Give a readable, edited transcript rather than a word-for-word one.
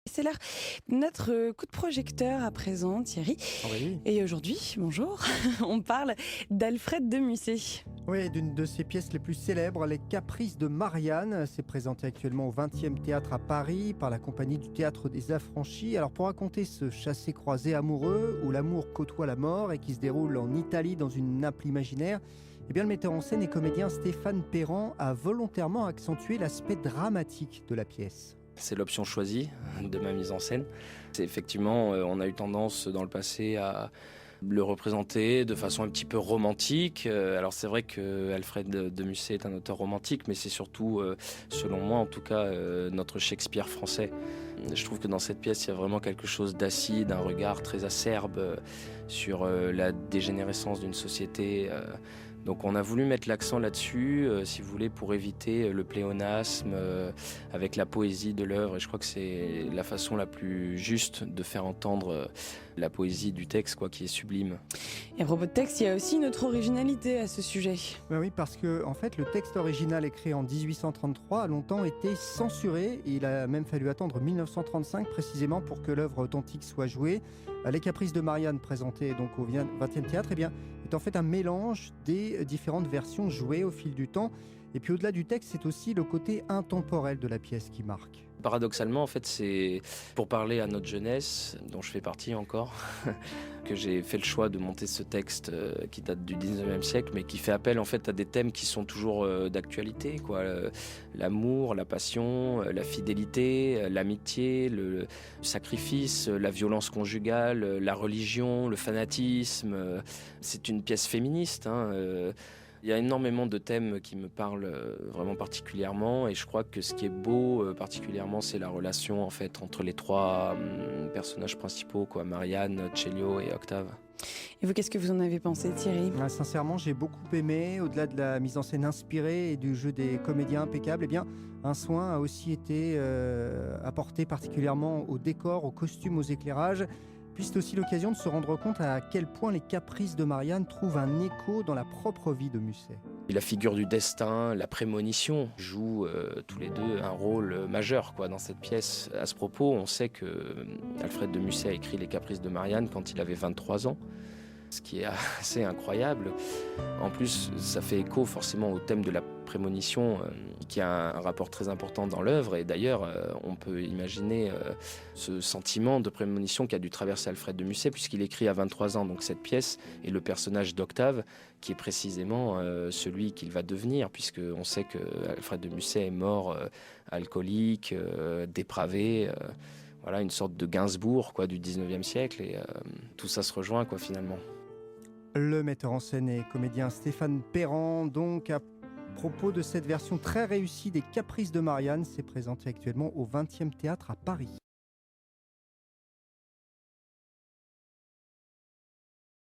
C'est l'heure de notre coup de projecteur à présent, Thierry. Oui, Et aujourd'hui, bonjour, on parle d'Alfred de Musset. oui, d'une de ses pièces les plus célèbres, Les Caprices de Marianne. C'est présenté actuellement au 20e théâtre à Paris par la compagnie du Théâtre des Affranchis. Alors pour raconter ce chassé-croisé amoureux où l'amour côtoie la mort et qui se déroule en Italie dans une Naples imaginaire, eh bien le metteur en scène et comédien Stéphane Perran a volontairement accentué l'aspect dramatique de la pièce. C'est l'option choisie de ma mise en scène. C'est effectivement, on a eu tendance dans le passé à le représenter de façon un petit peu romantique. Alors c'est vrai que Alfred de Musset est un auteur romantique, mais c'est surtout, selon moi en tout cas, notre Shakespeare français. Je trouve que dans cette pièce, il y a vraiment quelque chose d'acide, un regard très acerbe sur la dégénérescence d'une société. Donc on a voulu mettre l'accent là-dessus, si vous voulez, pour éviter le pléonasme avec la poésie de l'œuvre. Et je crois que c'est la façon la plus juste de faire entendre la poésie du texte, quoi, qui est sublime. Et à propos de texte, il y a aussi notre originalité à ce sujet. Ben oui, parce que en fait, le texte original écrit en 1833 a longtemps été censuré. Et il a même fallu attendre 1935 précisément pour que l'œuvre authentique soit jouée. Les Caprices de Marianne, présentés donc au 20e théâtre, eh bien, est en fait un mélange des différentes versions jouées au fil du temps. Et puis au-delà du texte, c'est aussi le côté intemporel de la pièce qui marque. Paradoxalement, en fait, c'est pour parler à notre jeunesse, dont je fais partie encore, que j'ai fait le choix de monter ce texte qui date du 19e siècle, mais qui fait appel en fait à des thèmes qui sont toujours d'actualité, quoi. L'amour, la passion, la fidélité, l'amitié, le sacrifice, la violence conjugale, la religion, le fanatisme. C'est une pièce féministe, hein. Il y a énormément de thèmes qui me parlent vraiment particulièrement, et je crois que ce qui est beau particulièrement, c'est la relation en fait entre les trois personnages principaux, quoi, Marianne, Celio et Octave. Et vous, qu'est-ce que vous en avez pensé, Thierry ? Sincèrement, j'ai beaucoup aimé. Au-delà de la mise en scène inspirée et du jeu des comédiens impeccables, eh bien, un soin a aussi été apporté particulièrement au décor, aux costumes, aux éclairages. Puis c'est aussi l'occasion de se rendre compte à quel point les Caprices de Marianne trouvent un écho dans la propre vie de Musset. La figure du destin, la prémonition jouent tous les deux un rôle majeur, quoi, dans cette pièce. À ce propos, on sait que Alfred de Musset a écrit Les Caprices de Marianne quand il avait 23 ans, ce qui est assez incroyable. En plus, ça fait écho forcément au thème de la prémonition, qui a un rapport très important dans l'œuvre. Et d'ailleurs, on peut imaginer ce sentiment de prémonition qui a dû traverser Alfred de Musset, puisqu'il écrit à 23 ans donc cette pièce, et le personnage d'Octave, qui est précisément celui qu'il va devenir, puisqu'on sait que Alfred de Musset est mort alcoolique, dépravé, voilà, une sorte de Gainsbourg, quoi, du 19e siècle, et tout ça se rejoint, quoi, finalement. Le metteur en scène et comédien Stéphane Perran, donc à propos de cette version très réussie des Caprices de Marianne, s'est présenté actuellement au 20e théâtre à Paris.